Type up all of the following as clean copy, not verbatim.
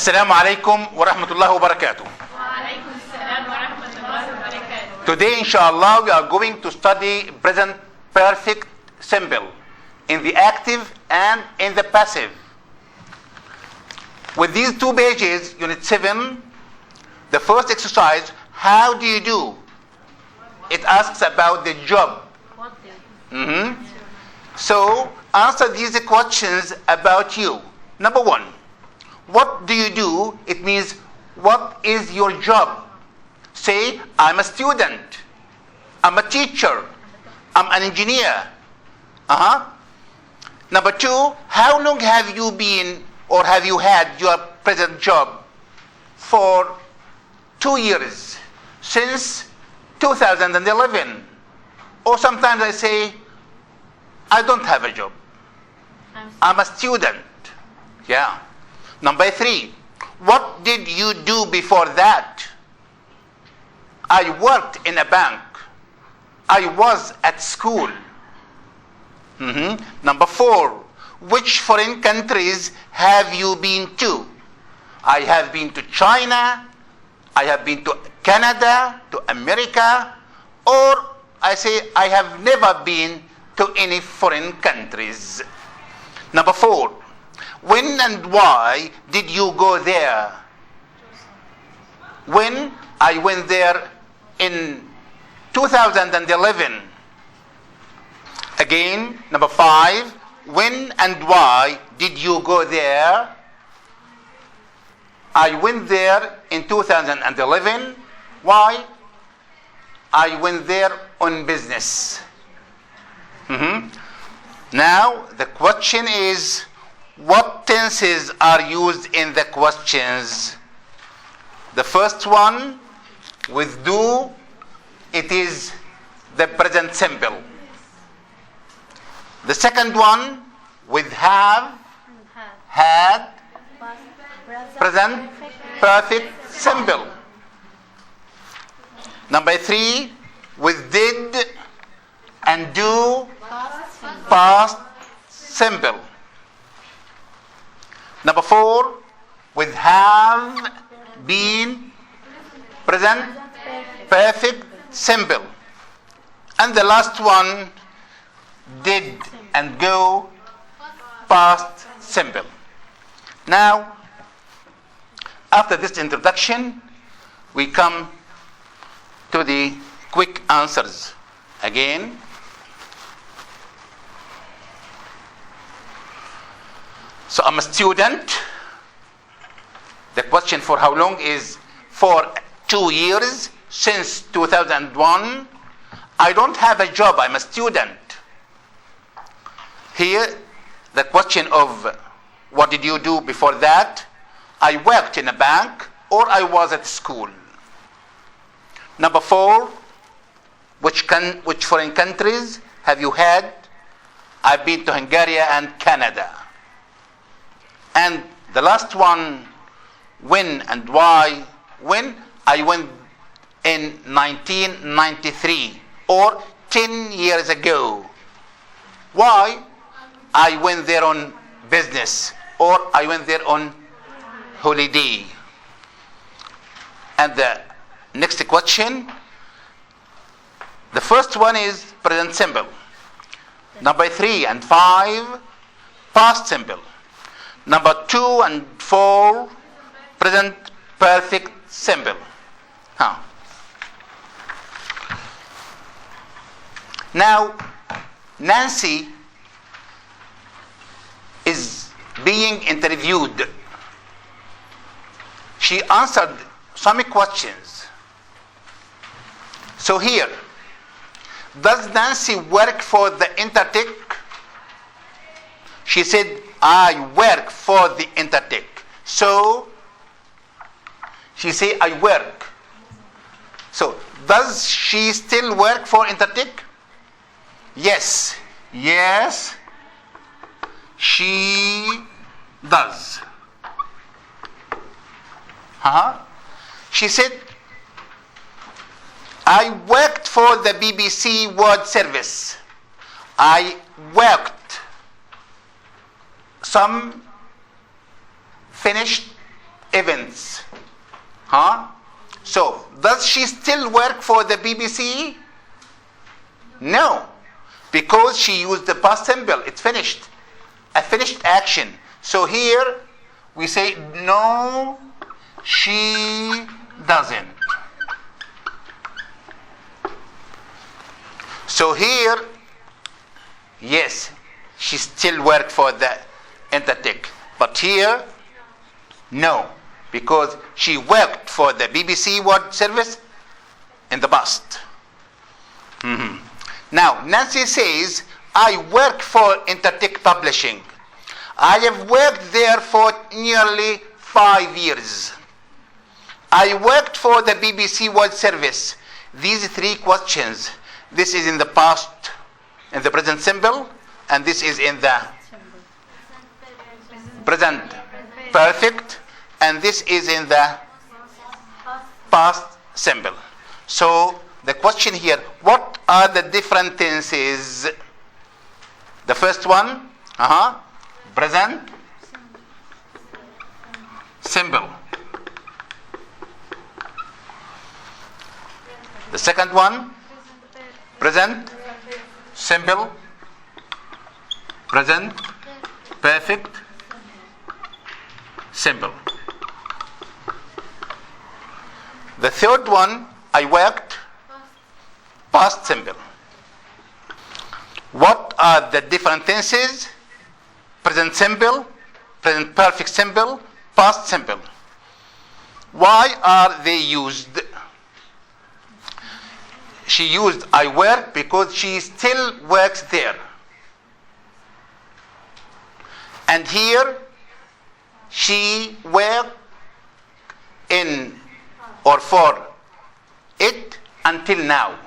السلام عليكم ورحمة الله وبركاته. وعليكم السلام ورحمة الله وبركاته. Today, inshallah, we are going to study present perfect simple in the active and in the passive. With these two pages, Unit 7, the first exercise, how do you do? It asks about the job. So, answer these questions about you. Number one, what do you do? It means, what is your job? Say, I'm a student. I'm a teacher. I'm an engineer. Number two, how long have you been or have you had your present job? For 2 years, since 2011. Or sometimes I say, I don't have a job. I'm a student. Yeah. Number three, what did you do before that? I worked in a bank. I was at school. Number four, which foreign countries have you been to? I have been to China. I have been to Canada, to America, or I say I have never been to any foreign countries. Number four, when and why did you go there? When I went there in 2011. Again, number five, when and why did you go there? I went there in 2011. Why? I went there on business. Now, the question is, what tenses are used in the questions? The first one, with do, it is the present simple. The second one, with have, had, present perfect simple. Number three, with did and do, past simple. Number four, with have been, present perfect simple. And the last one, did and go, past simple. Now, after this introduction, we come to the quick answers. Again, so I'm a student. The question for how long is for 2 years, since 2001. I don't have a job, I'm a student. Here, the question of what did you do before that? I worked in a bank or I was at school. Number four, which foreign countries have you had? I've been to Hungary and Canada. And the last one, when and why? When? I went in 1993 or 10 years ago. Why? I went there on business or I went there on holiday. And the next question, the first one is present simple. Number 3 and 5, past simple. Number 2 and 4, present perfect simple. Now, Nancy is being interviewed. She answered some questions. So here, does Nancy work for the Intertech? She said, I work for the Intertech. So, she said, I work. So, does she still work for Intertech? Yes. Yes, she does. She said, I worked for the BBC World Service. I worked some finished events. Huh? So, does she still work for the BBC? No, because she used the past simple. It's finished. A finished action. So here we say, no, she doesn't. So here, yes, she still worked for the Intertech. But here, no, because she worked for the BBC World Service in the past. Now, Nancy says, I work for Intertech Publishing. I have worked there for nearly 5 years. I worked for the BBC World Service. These three questions, this is in the past, in the present simple, and this is in the present perfect, and this is in the past simple. So the question here, what are the different tenses? The first one, present simple. The second one, present simple, present perfect simple. The third one, I worked, past simple. What are the different tenses? Present simple, present perfect simple, past simple. Why are they used? She used I work because she still works there. And here, she worked in or for it until now.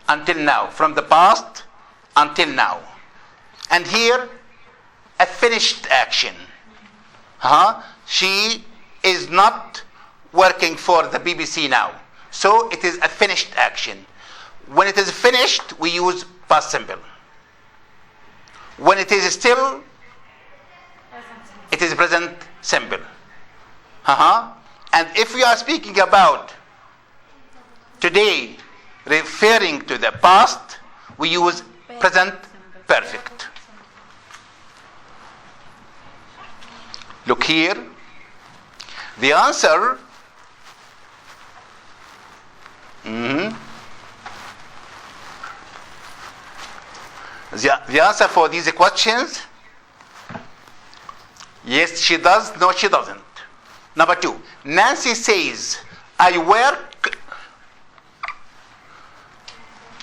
Until now. From the past until now. And here, a finished action. She is not working for the BBC now. So it is a finished action. When it is finished, we use past simple. When it is still, it is present simple. And if we are speaking about today, referring to the past, we use present perfect. Look here. The answer the answer for these questions, yes, she does, no, she doesn't. Number 2, Nancy says, I work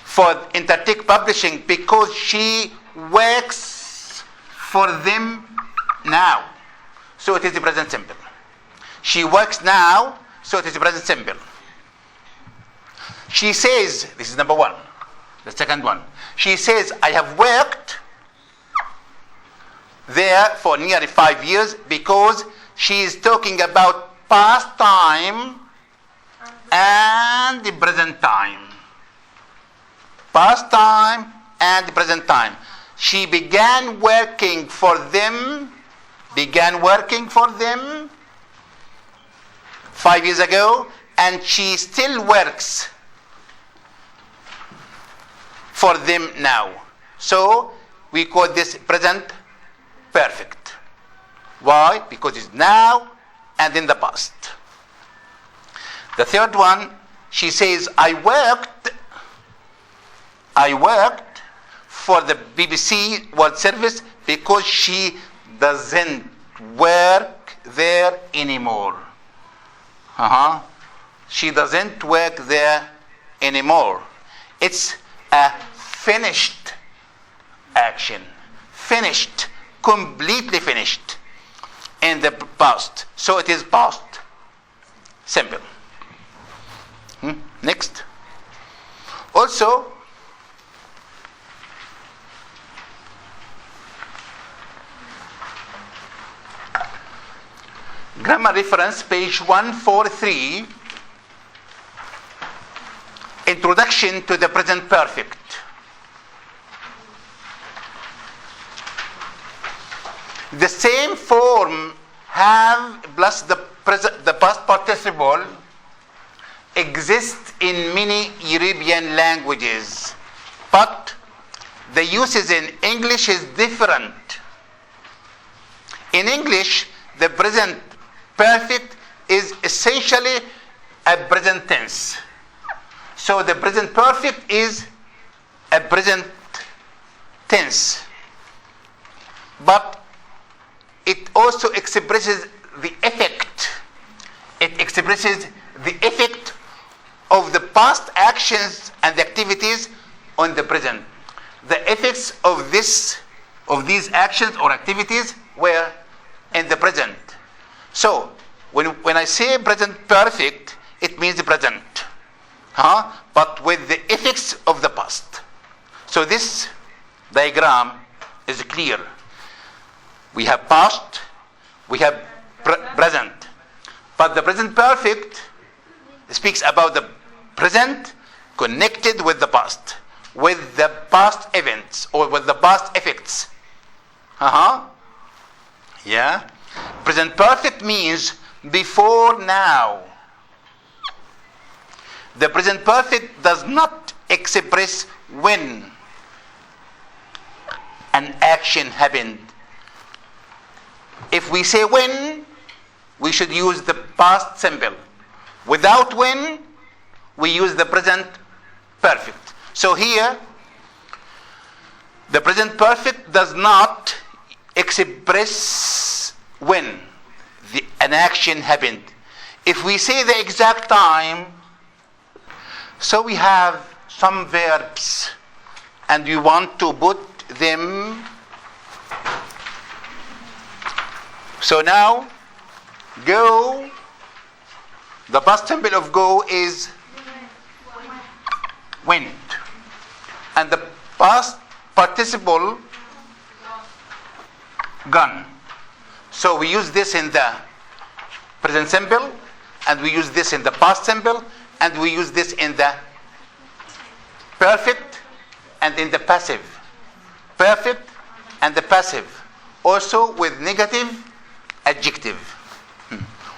for Intertech Publishing because she works for them now. So it is the present simple. She works now, so it is the present simple. She says, this is number 1, the second one. She says, I have worked there for nearly 5 years because she is talking about past time and the present time. Past time and the present time. She began working for them 5 years ago, and she still works for them now. So we call this present perfect. Why? Because it's now and in the past. The third one, she says, I worked for the BBC World Service because she doesn't work there anymore. She doesn't work there anymore. It's a finished action. Finished. Completely finished. In the past. So it is past simple. Next. Also, grammar reference, page 143, introduction to the present perfect. The same form have plus the the past participle exists in many European languages, but the uses in English is different. In English, the present perfect is essentially a present tense. So the present perfect is a present tense. But it also expresses the effect. It expresses the effect of the past actions and activities on the present. The effects of these actions or activities were in the present. So when I say present perfect, it means the present, but with the effects of the past. So this diagram is clear. We have past, we have present, but the present perfect speaks about the present connected with the past events or with the past effects. Yeah. Present perfect means before now. The present perfect does not express when an action happened. If we say when, we should use the past simple. Without when, we use the present perfect. So here, the present perfect does not express when an action happened. If we say the exact time, so we have some verbs and we want to put them. So now, go, the past simple of go is went, and the past participle gone. So we use this in the present simple, and we use this in the past simple, and we use this in the perfect and in the passive. Perfect and the passive. Also with negative adjective.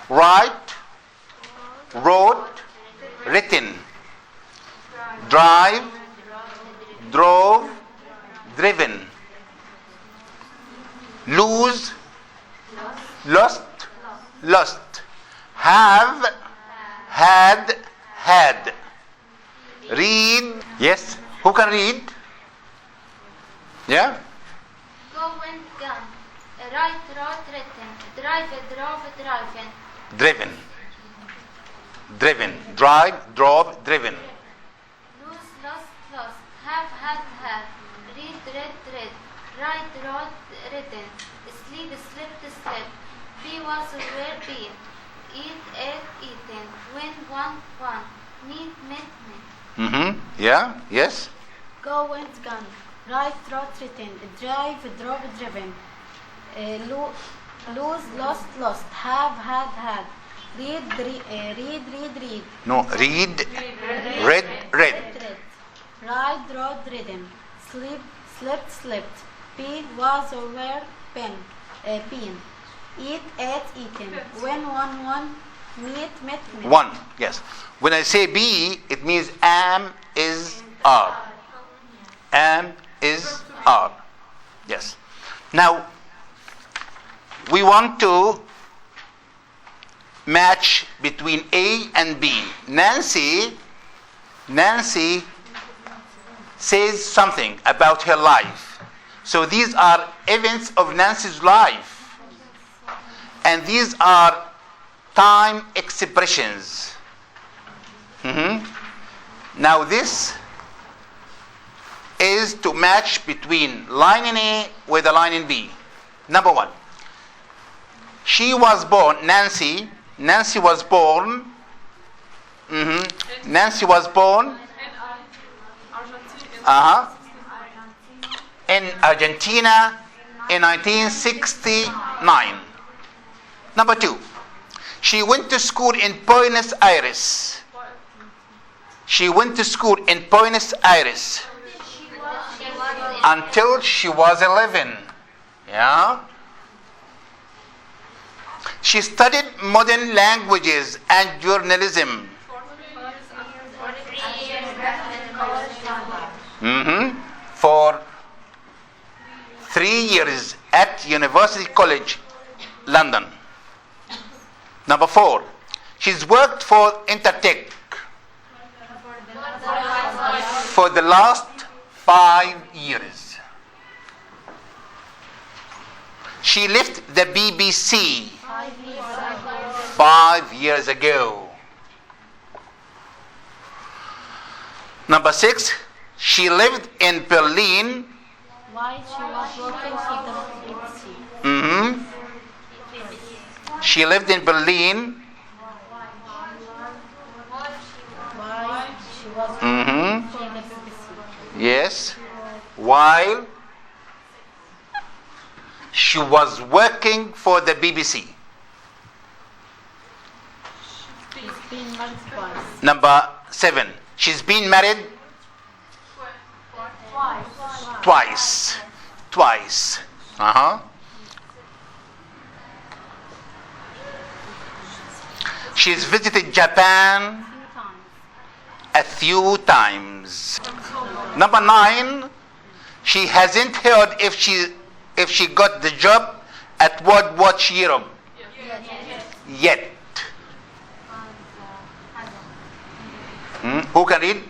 Write, wrote, written. Drive, drove, driven. Lose, lost, lost. Have, had, had. Read, yes. Who can read? Yeah? Go went gone. Write, wrote, written. Drive, drove, driven. Driven. Driven. Drive, drove, driven. Lose, lost, lost. Have, had, had. Read, read, read. Write, wrote, written. Sleep, slept, slept. Be, was, were, been. Eat, ate, eaten. Win, won, won. Meet, met, met. Yeah? Yes? Go went gone. Write, wrote, written. Drive, drove, driven. Lose, lost, lost. Have, had, had. Read, read. No, read, read, read. Ride, rode, ridden. Sleep, slept, slept. Be, was or were, been. Eat, ate, eaten. Win, won, meet, met, met. One, yes. When I say be, it means am, is, are. Am, is, are. Yes. Now, we want to match between A and B. Nancy says something about her life. So these are events of Nancy's life. And these are time expressions. Now this is to match between line in A with a line in B. Number one. She was born, Nancy was born. Nancy was born in Argentina in 1969. Number two, she went to school in Buenos Aires. She went to school in Buenos Aires until she was 11. Yeah. She studied modern languages and journalism. For 3 years at University College, London. Number 4, she's worked for Intertech for the last 5 years. She left the BBC 5 years ago. Number 6, she lived in Berlin. While she was working for the BBC. She lived in Berlin. While she was working for the BBC. Yes. While she was working for the BBC. She's been married twice. Number 7, she's been married twice. She's visited Japan a few times. Number 9, she hasn't heard if she got the job at World Watch Europe yet. Who can read?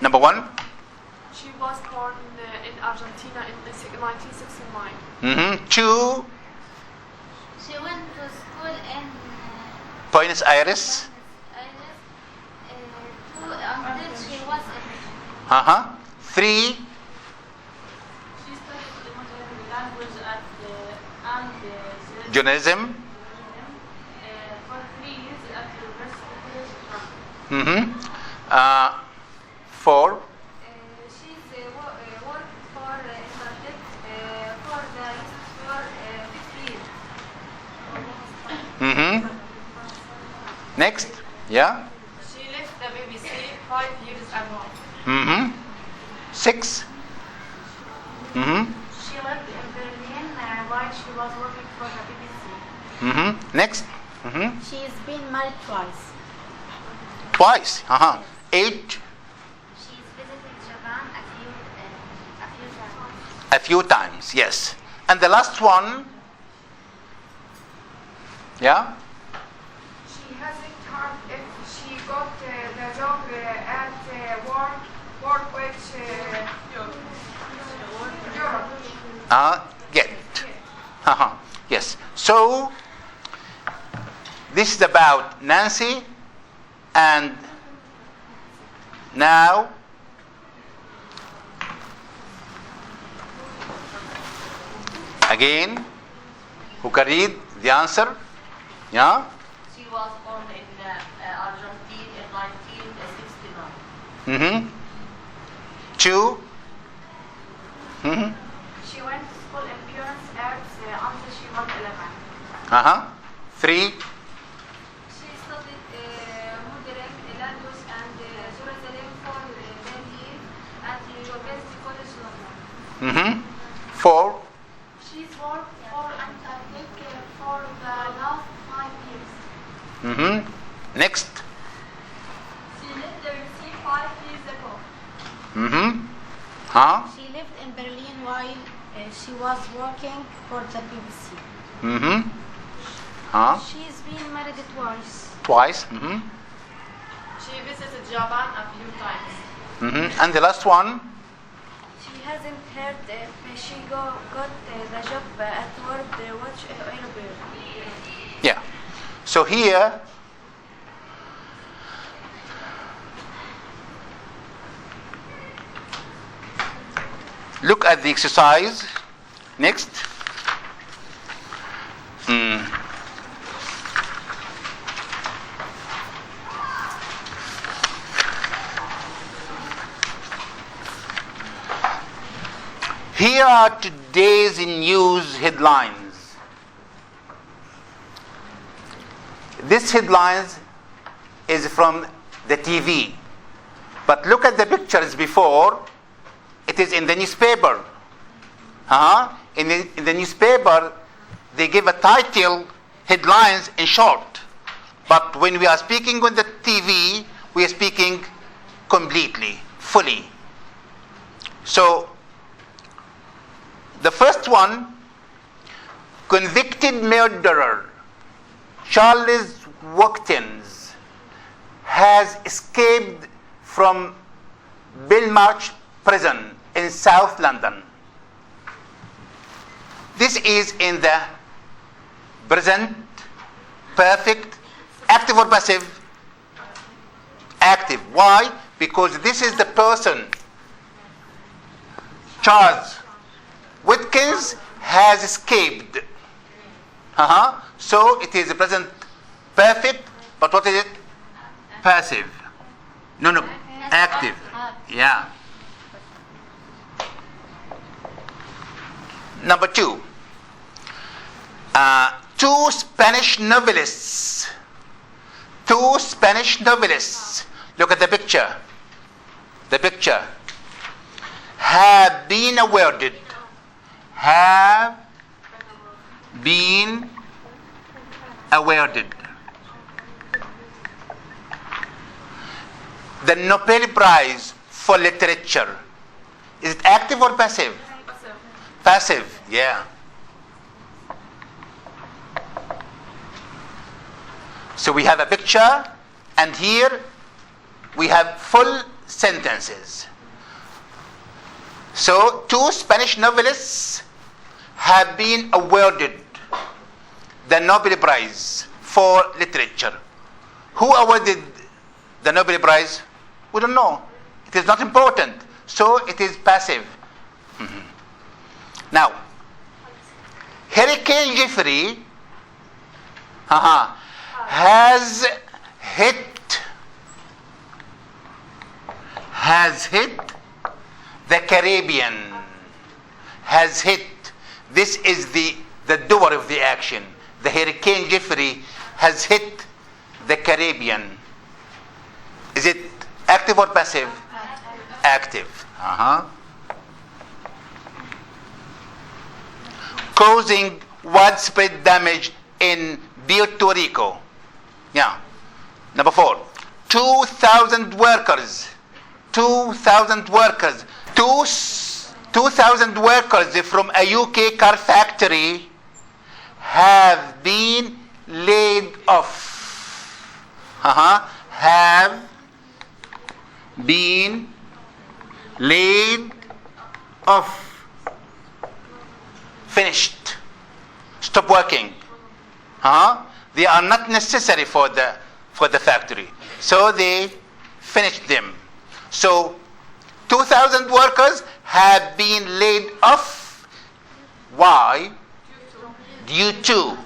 Number 1. She was born in Argentina in 1969. 2. She went to school in Buenos Aires. until she was 3. She studied language and Journalism. for 3 years at the University College. 4. she's worked for Intertech for the for 50 years. Next. Yeah. She left the BBC 5 years ago. 6. She lived in Berlin while she was working for the BBC. Next. She's been married twice. Twice. 8. She's visited Japan a few times. A few times. Yes. And the last one. Yeah. She hasn't heard if she got the job at work which Europe. Get. Yes. So this is about Nancy, and now again, who can read the answer? Yeah. She was born in Argentina in 1969. 2. She went to school in Buenos Aires until she was 11. 3. She studied modern language and journalism for Berlin at the University College London. 4. She's worked for Untitled for the last 5 years. Next. She left the BBC 5 years ago. She lived in Berlin while she was working for the BBC. She's been married twice. Twice. She visited Japan a few times. And the last one. She hasn't heard if she got the job at World Watch Europe. Yeah. So here, look at the exercise. Next. Here are today's news headlines. This headlines is from the TV. But look at the pictures before. It is in the newspaper. In the newspaper, they give a title headlines in short. But when we are speaking on the TV, we are speaking completely, fully. So, the first one, convicted murderer Charles Watkins has escaped from Belmarsh prison in South London. This is in the present, perfect, active or passive? Active. Why? Because this is the person. Charles Watkins has escaped. So it is the present perfect, but what is it? Passive. No, active. Yeah. Number 2. Two Spanish novelists. Look at the picture. Have been awarded. The Nobel Prize for Literature. Is it active or passive? Passive, yeah. So we have a picture, and here we have full sentences. So, two Spanish novelists have been awarded the Nobel Prize for Literature. Who awarded the Nobel Prize? We don't know. It is not important. So, it is passive. Now, Hurricane Jeffrey has hit the Caribbean. Has hit. This is the doer of the action. The Hurricane Jeffrey has hit the Caribbean. Is it active or passive? Active. Causing widespread damage in Puerto Rico. Yeah. Number 4. 2,000 workers. 2,000 from a UK car factory have been laid off. Have been laid off. Finished. Stop working. They are not necessary for the factory. So they finished them. So 2,000 workers have been laid off. Why? Due to.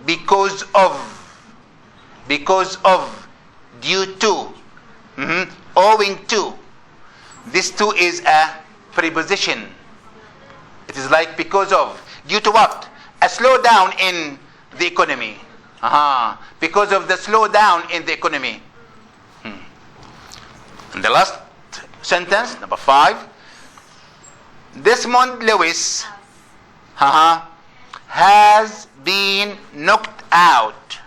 Because of. Due to. Owing to. This to is a preposition. It is like because of. Due to what? A slowdown in the economy. Because of the slowdown in the economy. And the last sentence, number 5. Desmond Lewis has been knocked out.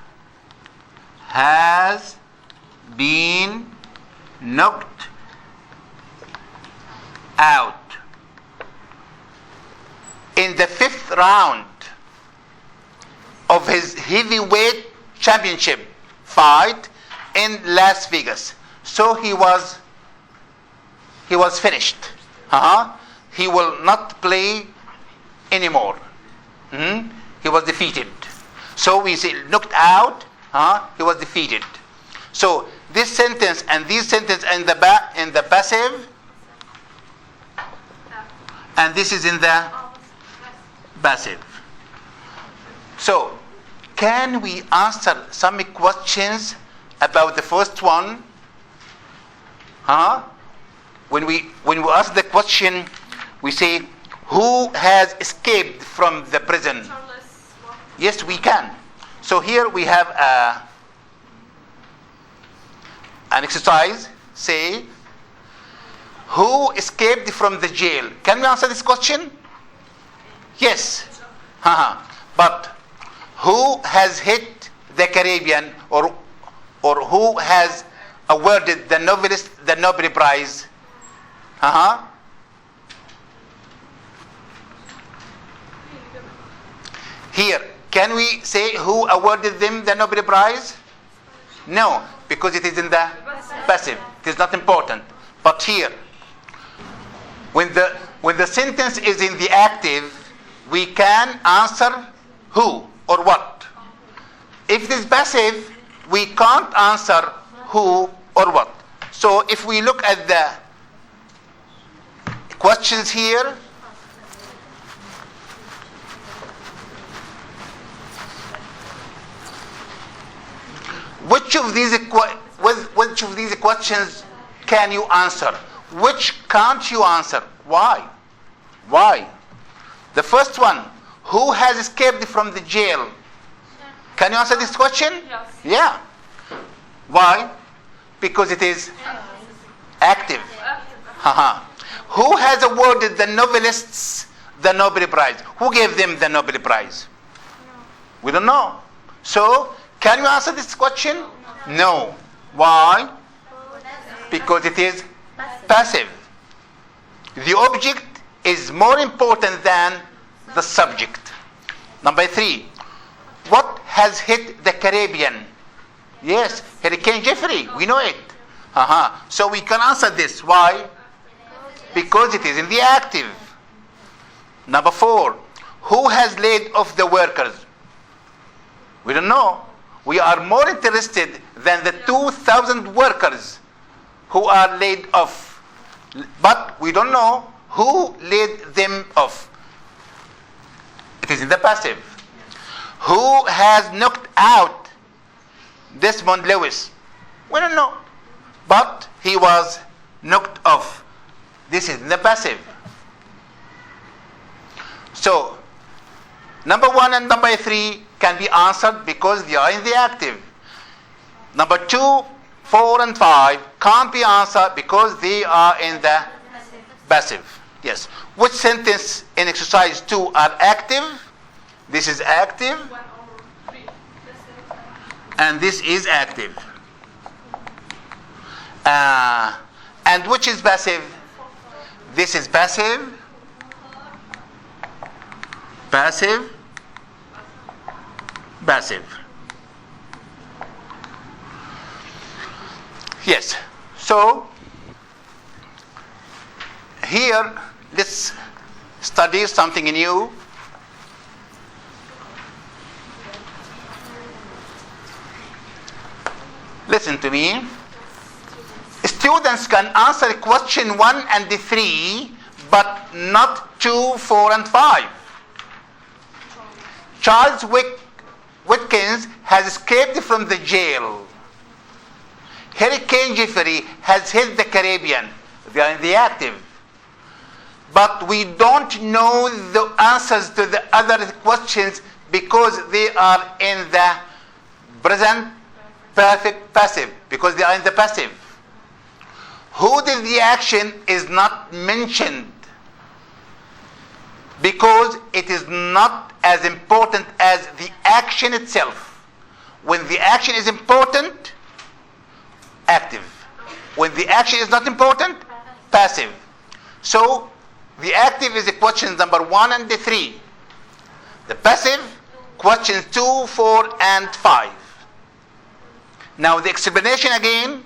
Has been knocked out in the 5th round of his heavyweight championship fight in Las Vegas. So he was finished. He will not play anymore. He was defeated. So we say knocked out. He was defeated. So this sentence and these sentences in the passive, and this is in the passive. So can we answer some questions about the first one? When we ask the question, we say, who has escaped from the prison? Yes, we can. So here we have an exercise. Say, who escaped from the jail? Can we answer this question? Yes. But Who has hit the Caribbean, or who has awarded the novelist the Nobel Prize? Here, can we say who awarded them the Nobel Prize? No, because it is in the passive. It is not important. But here, when the sentence is in the active, we can answer who or what. If it is passive, we can't answer who or what. So if we look at the questions here, which of these questions can you answer? Which can't you answer? Why? Why? The first one, who has escaped from the jail? Can you answer this question? Yes. Yeah. Why? Because it is active. Who has awarded the novelists the Nobel Prize? Who gave them the Nobel Prize? We don't know. So, can you answer this question? No. Why? Because it is passive. The object is more important than the subject. Number 3. What has hit the Caribbean? Yes, Hurricane Jeffrey. We know it. So we can answer this. Why? Because it is in the active. Number 4. Who has laid off the workers? We don't know. We are more interested than the 2,000 workers who are laid off. But we don't know who laid them off. It is in the passive. Who has knocked out Desmond Lewis? We don't know. But he was knocked off. This is in the passive. So, number 1 and number 3 can be answered because they are in the active. Number 2, 4 and 5 can't be answered because they are in the passive. Yes. Which sentence in exercise 2 are active? This is active. And this is active. And which is passive? This is passive. Passive. Passive. Yes. So, here, let's study something new. Listen to me. Students can answer question 1 and 3, but not 2, 4, and 5. Charles Watkins has escaped from the jail. Hurricane Jeffrey has hit the Caribbean. They are in the active. But we don't know the answers to the other questions because they are in the present perfect passive, because they are in the passive. Who did the action is not mentioned because it is not as important as the action itself. When the action is important, active. When the action is not important, passive. So, the active is the questions number 1 and 3. The passive, questions 2, 4, and 5. Now, the explanation again,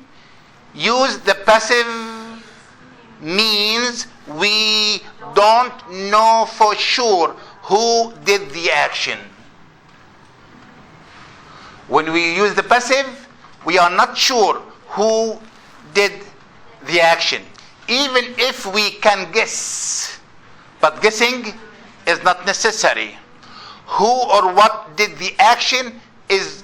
use the passive means we don't know for sure who did the action. When we use the passive, we are not sure who did the action. Even if we can guess, but guessing is not necessary. Who or what did the action is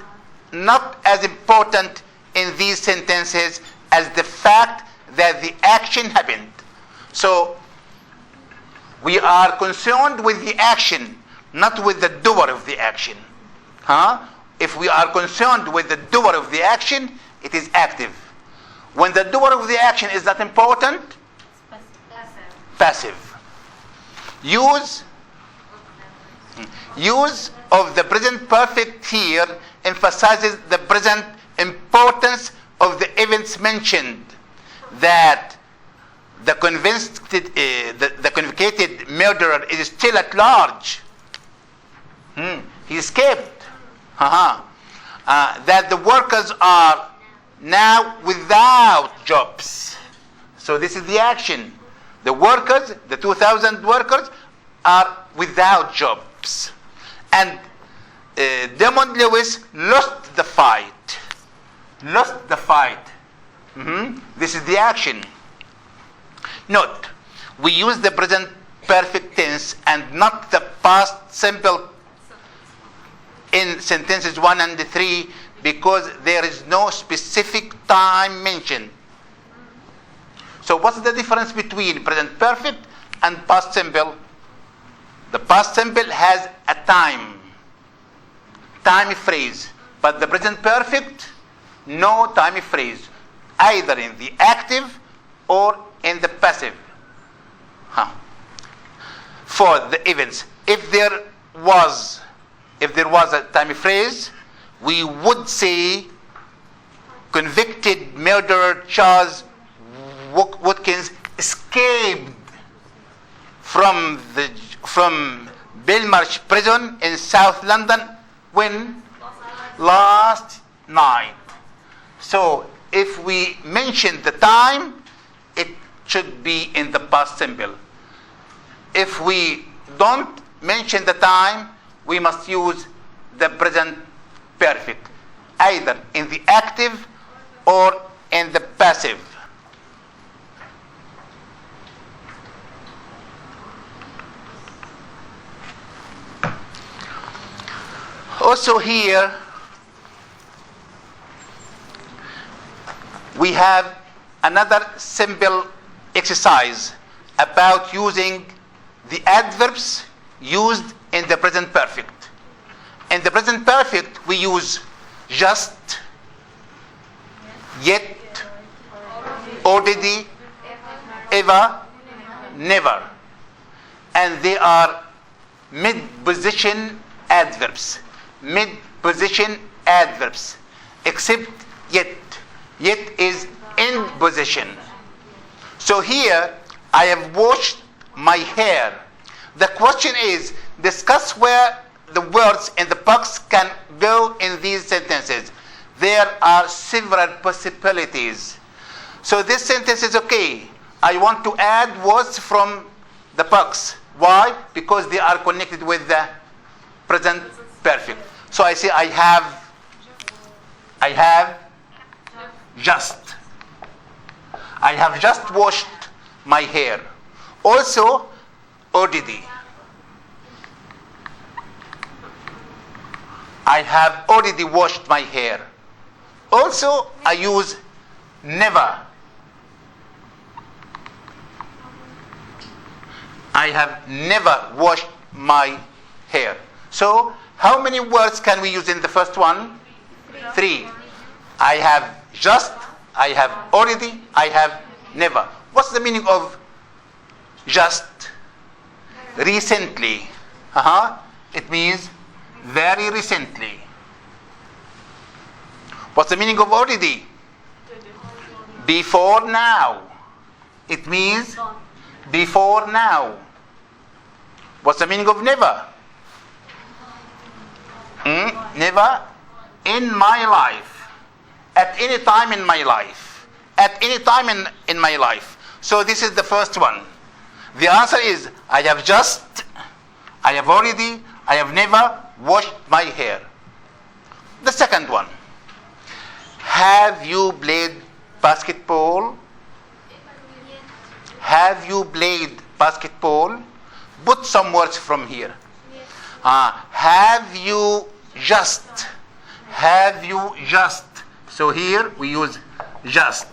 not as important in these sentences as the fact that the action happened. So, we are concerned with the action, not with the doer of the action. If we are concerned with the doer of the action, it is active. When the doer of the action is not important, passive. Use Use of the present perfect here emphasizes the present importance of the events mentioned, that the convicted murderer is still at large. He escaped. That the workers are now without jobs. So this is the action. The workers, the 2,000 workers, are without jobs. And Damon Lewis lost the fight. Lost the fight. This is the action. Note, we use the present perfect tense and not the past simple in sentences 1 and 3 because there is no specific time mentioned. So what's the difference between present perfect and past simple? The past simple has a time phrase, but the present perfect, no time phrase, either in the active or in the passive. For the events, if there was a time phrase, we would say convicted murderer Charles Watkins escaped from Belmarsh prison in South London when? Last night. So if we mention the time, it should be in the past simple. If we don't mention the time, we must use the present perfect, either in the active or in the passive. Also here, we have another simple exercise about using the adverbs used in the present perfect. In the present perfect, we use just, yet, already, ever, never. And they are mid-position adverbs. Mid-position adverbs. Except yet. Yet is in position. So here, I have washed my hair. The question is, discuss where the words in the box can go in these sentences. There are several possibilities. So this sentence is okay. I want to add words from the box. Why? Because they are connected with the present perfect. So I say I have just. I have just washed my hair. Also, already. I have already washed my hair. Also, I use never. I have never washed my hair. So, how many words can we use in the first one? 3. I have just, I have already, I have never. What's the meaning of just? Recently. It means very recently. What's the meaning of already? Before now. It means before now. What's the meaning of never? Never in my life. At any time in my life. At any time in my life. So this is the first one. The answer is I have just, I have already, I have never washed my hair. The second one. Have you played basketball? Have you played basketball? Put some words from here. Have you just? Have you just? So here we use just.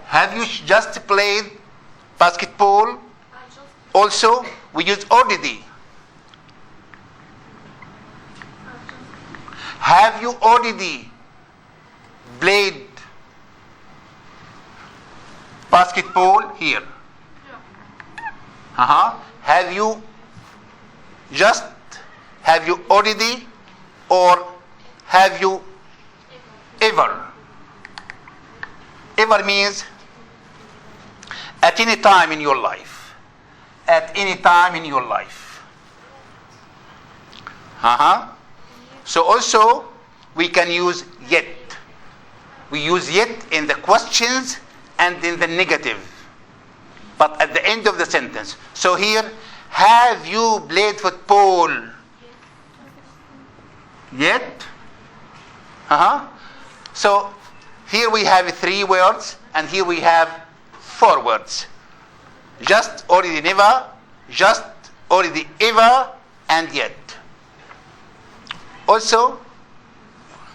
Have you just played basketball? Also, we use already. Have you already played basketball? Here. Have you just? have you already, or have you ever? Ever means at any time in your life. At any time in your life. So also we can use yet. We use yet in the questions and in the negative, but at the end of the sentence. So here, have you played football yet? So here we have 3 words, and here we have 4 words. Just, already, never, just, already, ever, and yet. Also,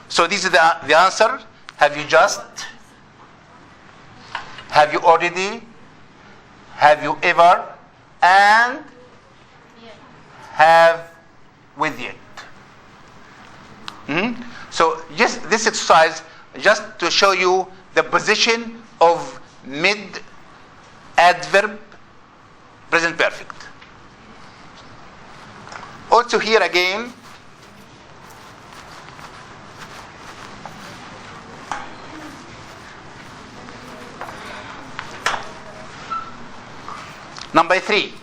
so this is the answer. Have you just? Have you already? Have you ever? And have with yet. So just this exercise, just to show you the position of mid adverb present perfect. Also here again, number 3,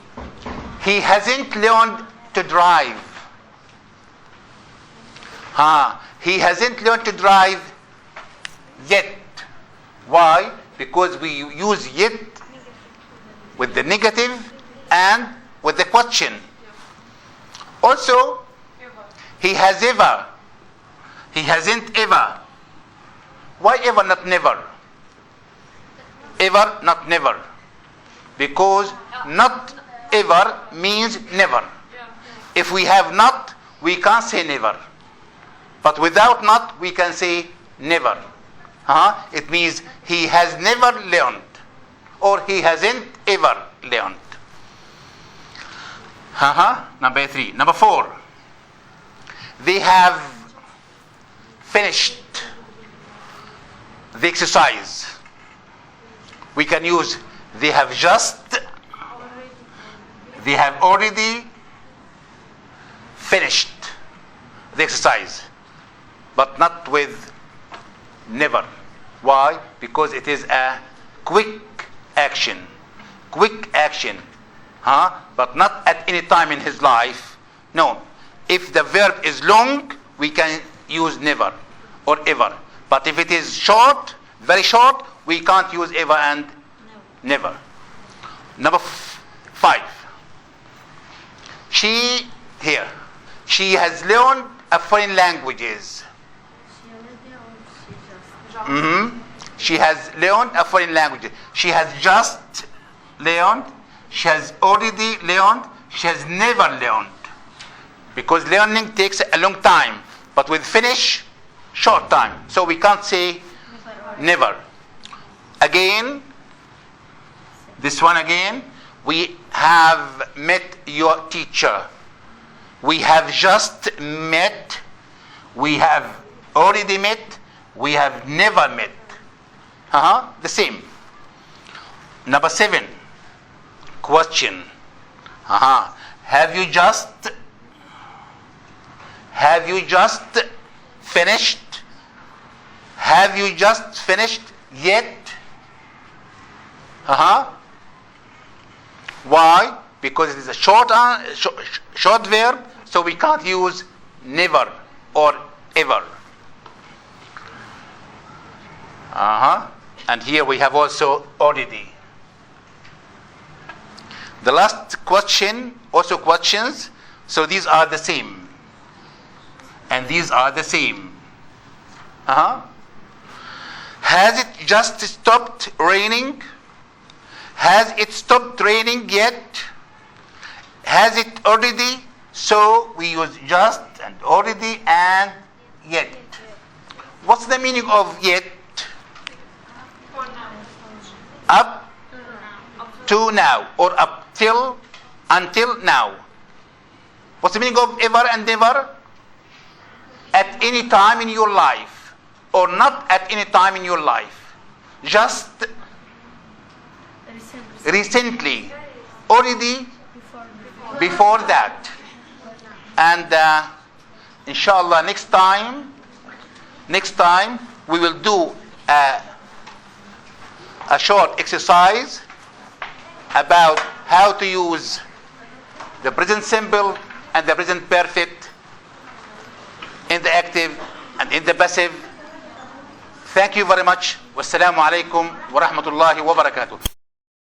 he hasn't learned to drive. He hasn't learned to drive yet. Why? Because we use yet with the negative and with the question. Also, he has ever. He hasn't ever. Why ever, not never? Ever, not never. Because not ever means never. If we have not, we can't say never. But without not, we can say never. It means he has never learned, or he hasn't ever learned. Number 3. Number 4. They have finished the exercise. We can use they have just, they have already finished the exercise, but not with never. Why? Because it is a quick action. Quick action. But not at any time in his life. No. If the verb is long, we can use never or ever. But if it is short, very short, we can't use ever and never. Number 5. She has learned a foreign languages. She has learned a foreign language. She has just learned. She has already learned. She has never learned. Because learning takes a long time, but with finish, short time. So we can't say never. Again, this one again, we have met your teacher. We have just met. We have already met. We have never met. The same. Number 7. Question. Have you just finished? Have you just finished yet? Why? Because it is a short verb, so we can't use never or ever. And here we have also already. The last question, also questions. So these are the same. And these are the same. Has it just stopped raining? Has it stopped raining yet? Has it already? So we use just and already and yet. What's the meaning of yet? Up to now, or up till, until now. What's the meaning of ever and never? At any time in your life, or not at any time in your life. Just recently, already, before that. And inshallah, next time we will do a short exercise about how to use the present simple and the present perfect in the active and in the passive. Thank you very much. Wassalamu alaikum wa rahmatullahi wa barakatuh.